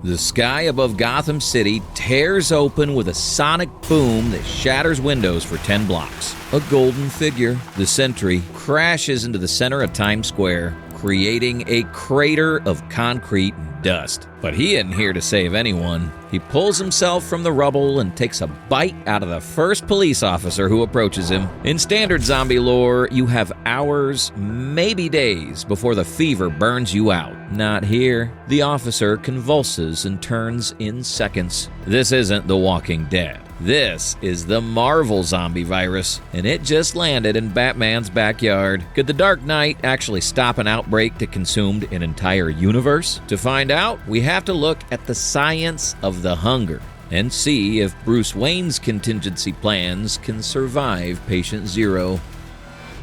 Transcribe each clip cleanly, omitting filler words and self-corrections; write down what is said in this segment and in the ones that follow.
The sky above Gotham City tears open with a sonic boom that shatters windows for 10 blocks. A golden figure, the Sentry, crashes into the center of Times Square, creating a crater of concrete and dust. But he isn't here to save anyone. He pulls himself from the rubble and takes a bite out of the first police officer who approaches him. In standard zombie lore, you have hours, maybe days, before the fever burns you out. Not here. The officer convulses and turns in seconds. This isn't The Walking Dead. This is the Marvel zombie virus, and it just landed in Batman's backyard. Could the Dark Knight actually stop an outbreak that consumed an entire universe? To find out, we have to look at the science of the hunger and see if Bruce Wayne's contingency plans can survive Patient Zero.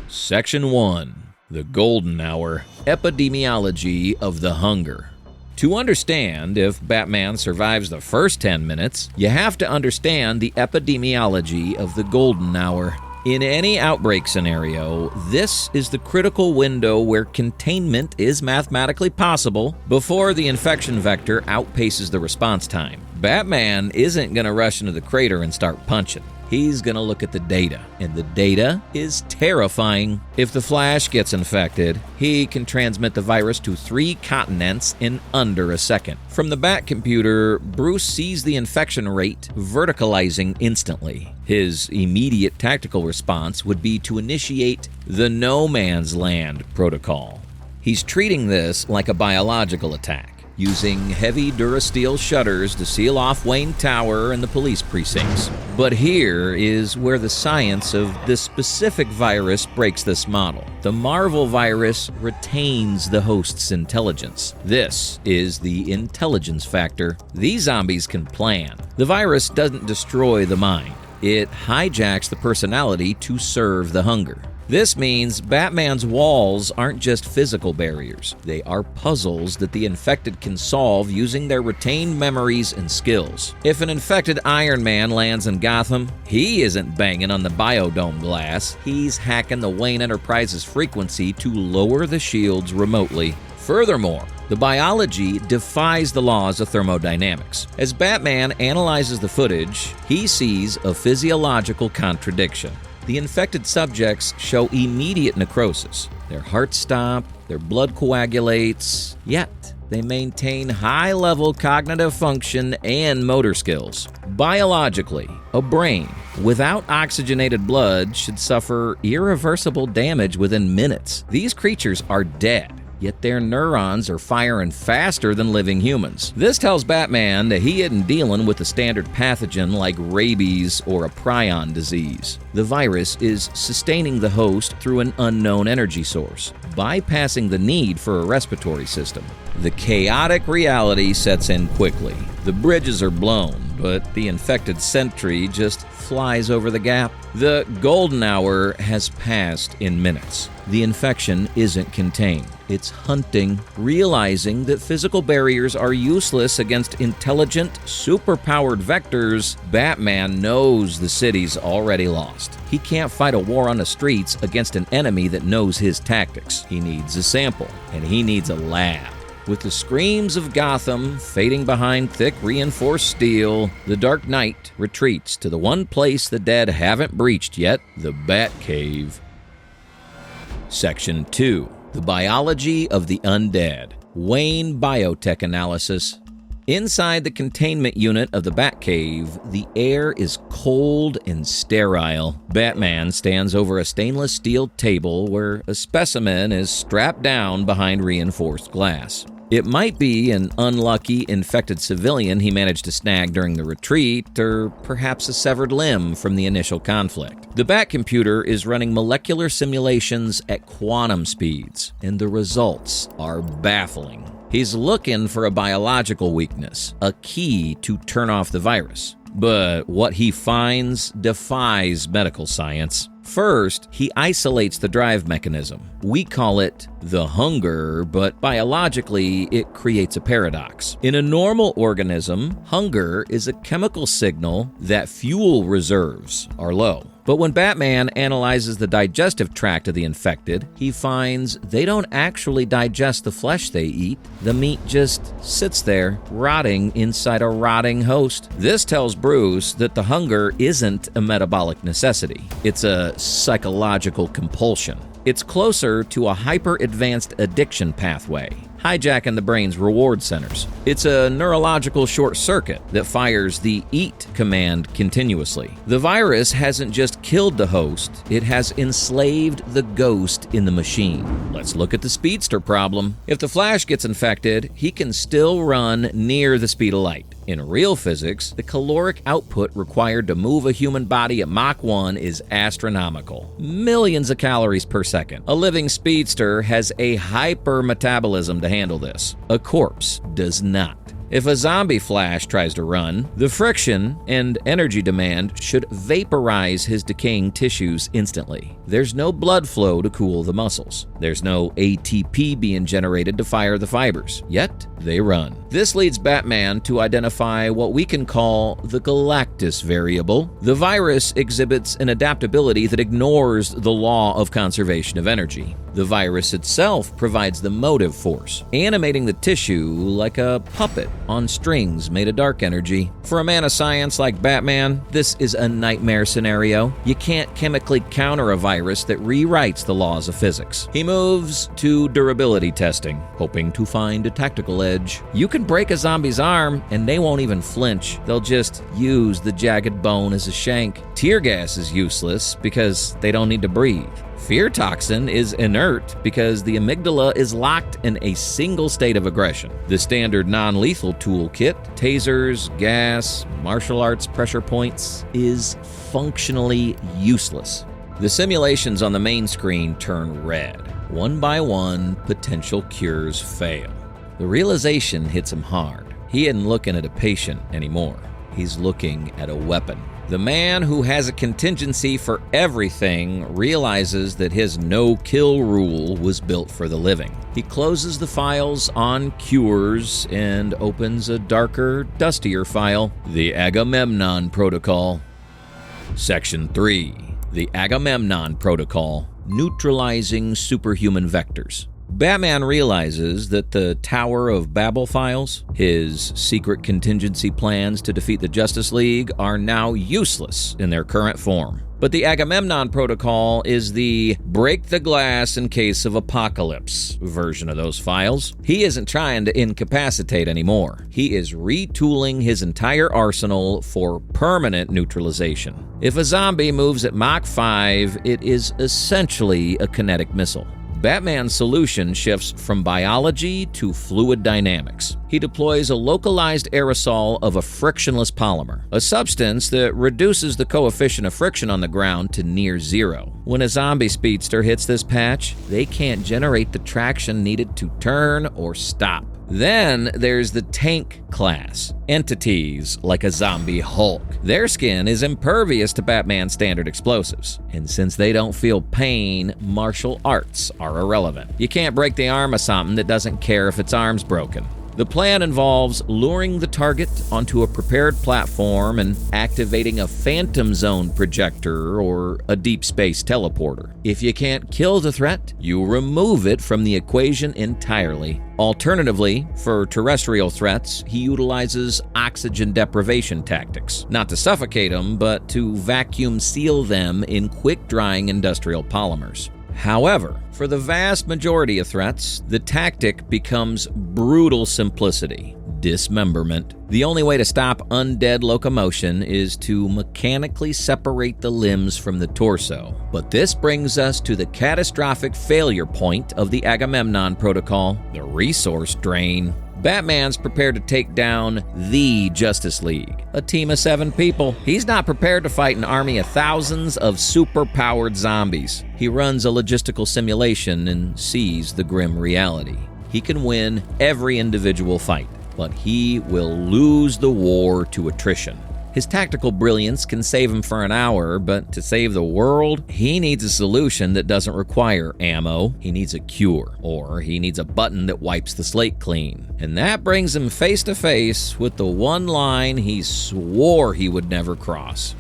Section 1. The Golden Hour. Epidemiology of the Hunger. To understand if Batman survives the first 10 minutes, you have to understand the epidemiology of the golden hour. In any outbreak scenario, this is the critical window where containment is mathematically possible before the infection vector outpaces the response time. Batman isn't going to rush into the crater and start punching. He's going to look at the data, and the data is terrifying. If the Flash gets infected, he can transmit the virus to 3 continents in under a second. From the Batcomputer, Bruce sees the infection rate verticalizing instantly. His immediate tactical response would be to initiate the No Man's Land Protocol. He's treating this like a biological attack, using heavy Durasteel shutters to seal off Wayne Tower and the police precincts. But here is where the science of this specific virus breaks this model. The Marvel virus retains the host's intelligence. This is the intelligence factor. These zombies can plan. The virus doesn't destroy the mind. It hijacks the personality to serve the hunger. This means Batman's walls aren't just physical barriers. They are puzzles that the infected can solve using their retained memories and skills. If an infected Iron Man lands in Gotham, he isn't banging on the biodome glass. He's hacking the Wayne Enterprises frequency to lower the shields remotely. Furthermore, the biology defies the laws of thermodynamics. As Batman analyzes the footage, he sees a physiological contradiction. The infected subjects show immediate necrosis. Their hearts stop, their blood coagulates, yet they maintain high-level cognitive function and motor skills. Biologically, a brain without oxygenated blood should suffer irreversible damage within minutes. These creatures are dead, yet their neurons are firing faster than living humans. This tells Batman that he isn't dealing with a standard pathogen like rabies or a prion disease. The virus is sustaining the host through an unknown energy source, bypassing the need for a respiratory system. The chaotic reality sets in quickly. The bridges are blown, but the infected Sentry just flies over the gap. The golden hour has passed in minutes. The infection isn't contained. It's hunting, realizing that physical barriers are useless against intelligent, superpowered vectors. Batman knows the city's already lost. He can't fight a war on the streets against an enemy that knows his tactics. He needs a sample, and he needs a lab. With the screams of Gotham fading behind thick reinforced steel, the Dark Knight retreats to the one place the dead haven't breached yet, the Batcave. Section 2. The Biology of the Undead. Wayne Biotech Analysis. Inside the containment unit of the Batcave, the air is cold and sterile. Batman stands over a stainless steel table where a specimen is strapped down behind reinforced glass. It might be an unlucky infected civilian he managed to snag during the retreat, or perhaps a severed limb from the initial conflict. The Batcomputer is running molecular simulations at quantum speeds, and the results are baffling. He's looking for a biological weakness, a key to turn off the virus. But what he finds defies medical science. First, he isolates the drive mechanism. We call it the hunger, but biologically, it creates a paradox. In a normal organism, hunger is a chemical signal that fuel reserves are low. But when Batman analyzes the digestive tract of the infected, he finds they don't actually digest the flesh they eat. The meat just sits there, rotting inside a rotting host. This tells Bruce that the hunger isn't a metabolic necessity. It's a psychological compulsion. It's closer to a hyper-advanced addiction pathway, hijacking the brain's reward centers. It's a neurological short circuit that fires the eat command continuously. The virus hasn't just killed the host, it has enslaved the ghost in the machine. Let's look at the speedster problem. If the Flash gets infected, he can still run near the speed of light. In real physics, the caloric output required to move a human body at Mach 1 is astronomical. Millions of calories per second. A living speedster has a hyper-metabolism to handle this. A corpse does not. If a zombie Flash tries to run, the friction and energy demand should vaporize his decaying tissues instantly. There's no blood flow to cool the muscles. There's no ATP being generated to fire the fibers. Yet, they run. This leads Batman to identify what we can call the Galactus variable. The virus exhibits an adaptability that ignores the law of conservation of energy. The virus itself provides the motive force, animating the tissue like a puppet on strings made of dark energy. For a man of science like Batman, this is a nightmare scenario. You can't chemically counter a virus that rewrites the laws of physics. He moves to durability testing, hoping to find a tactical edge. You can break a zombie's arm and they won't even flinch. They'll just use the jagged bone as a shank. Tear gas is useless because they don't need to breathe. Fear toxin is inert because the amygdala is locked in a single state of aggression. The standard non-lethal toolkit, tasers, gas, martial arts pressure points, is functionally useless. The simulations on the main screen turn red. One by one, potential cures fail. The realization hits him hard. He isn't looking at a patient anymore. He's looking at a weapon. The man who has a contingency for everything realizes that his no-kill rule was built for the living. He closes the files on cures and opens a darker, dustier file, the Agamemnon Protocol. Section 3. The Agamemnon Protocol, neutralizing superhuman vectors. Batman realizes that the Tower of Babel files, his secret contingency plans to defeat the Justice League, are now useless in their current form. But the Agamemnon Protocol is the break the glass in case of apocalypse version of those files. He isn't trying to incapacitate anymore. He is retooling his entire arsenal for permanent neutralization. If a zombie moves at Mach 5, it is essentially a kinetic missile. Batman's solution shifts from biology to fluid dynamics. He deploys a localized aerosol of a frictionless polymer, a substance that reduces the coefficient of friction on the ground to near zero. When a zombie speedster hits this patch, they can't generate the traction needed to turn or stop. Then there's the tank class, entities like a zombie Hulk. Their skin is impervious to Batman's standard explosives, and since they don't feel pain, martial arts are irrelevant. You can't break the arm of something that doesn't care if its arm's broken. The plan involves luring the target onto a prepared platform and activating a phantom zone projector or a deep space teleporter. If you can't kill the threat, you remove it from the equation entirely. Alternatively, for terrestrial threats, he utilizes oxygen deprivation tactics, not to suffocate them, but to vacuum seal them in quick-drying industrial polymers. However, for the vast majority of threats, the tactic becomes brutal simplicity, dismemberment. The only way to stop undead locomotion is to mechanically separate the limbs from the torso. But this brings us to the catastrophic failure point of the Agamemnon Protocol, the resource drain. Batman's prepared to take down the Justice League, a team of 7 people. He's not prepared to fight an army of thousands of super-powered zombies. He runs a logistical simulation and sees the grim reality. He can win every individual fight, but he will lose the war to attrition. His tactical brilliance can save him for an hour, but to save the world, he needs a solution that doesn't require ammo. He needs a cure, or he needs a button that wipes the slate clean. And that brings him face to face with the one line he swore he would never cross.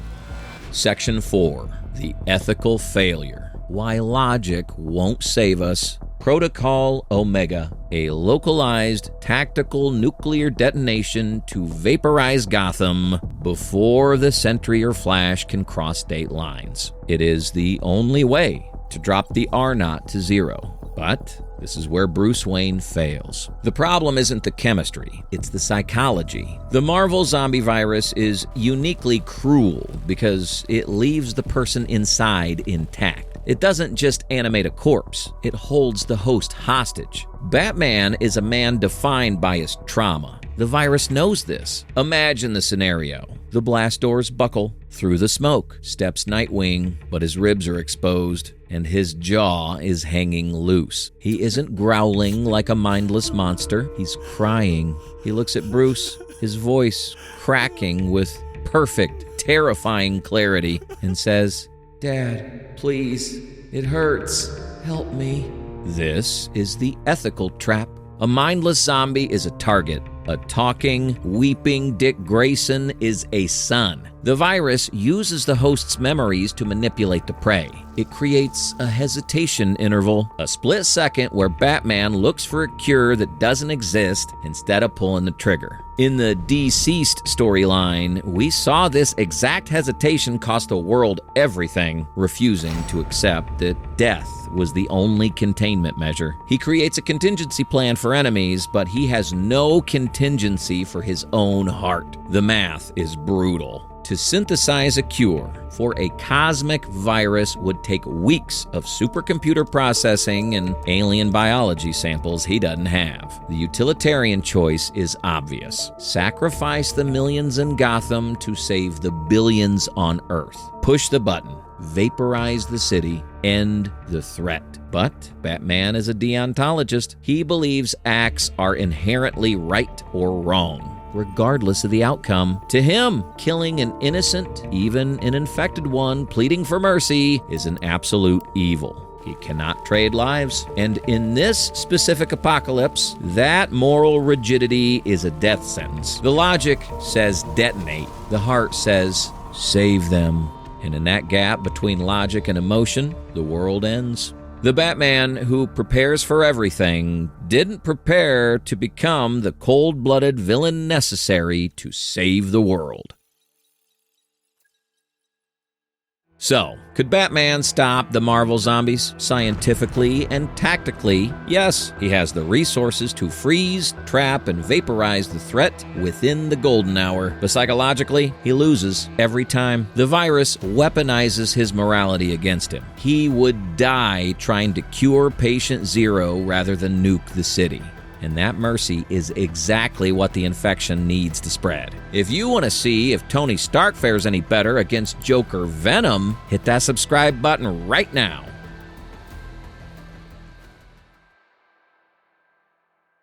Section 4. The ethical failure. Why logic won't save us. Protocol Omega, a localized tactical nuclear detonation to vaporize Gotham before the Sentry or Flash can cross state lines. It is the only way to drop the R0 to 0. But this is where Bruce Wayne fails. The problem isn't the chemistry, it's the psychology. The Marvel zombie virus is uniquely cruel because it leaves the person inside intact. It doesn't just animate a corpse, it holds the host hostage. Batman is a man defined by his trauma. The virus knows this. Imagine the scenario. The blast doors buckle. Through the smoke steps Nightwing, but his ribs are exposed and his jaw is hanging loose. He isn't growling like a mindless monster. He's crying. He looks at Bruce, his voice cracking with perfect, terrifying clarity, and says, "Dad, please, it hurts. Help me." This is the ethical trap. A mindless zombie is a target. A talking, weeping Dick Grayson is a son. The virus uses the host's memories to manipulate the prey. It creates a hesitation interval, a split second where Batman looks for a cure that doesn't exist instead of pulling the trigger. In the Deceased storyline, we saw this exact hesitation cost the world everything, refusing to accept that death was the only containment measure. He creates a contingency plan for enemies, but he has no contingency for his own heart. The math is brutal. To synthesize a cure for a cosmic virus would take weeks of supercomputer processing and alien biology samples he doesn't have. The utilitarian choice is obvious. Sacrifice the millions in Gotham to save the billions on Earth. Push the button. Vaporize the city. End the threat. But Batman is a deontologist. He believes acts are inherently right or wrong, regardless of the outcome. To him, killing an innocent, even an infected one, pleading for mercy, is an absolute evil. He cannot trade lives. And in this specific apocalypse, that moral rigidity is a death sentence. The logic says detonate. The heart says save them. And in that gap between logic and emotion, the world ends. The Batman who prepares for everything didn't prepare to become the cold-blooded villain necessary to save the world. So, could Batman stop the Marvel zombies? Scientifically and tactically, yes, he has the resources to freeze, trap, and vaporize the threat within the golden hour. But psychologically, he loses every time. The virus weaponizes his morality against him. He would die trying to cure patient zero rather than nuke the city. And that mercy is exactly what the infection needs to spread. If you want to see if Tony Stark fares any better against Joker Venom, hit that subscribe button right now.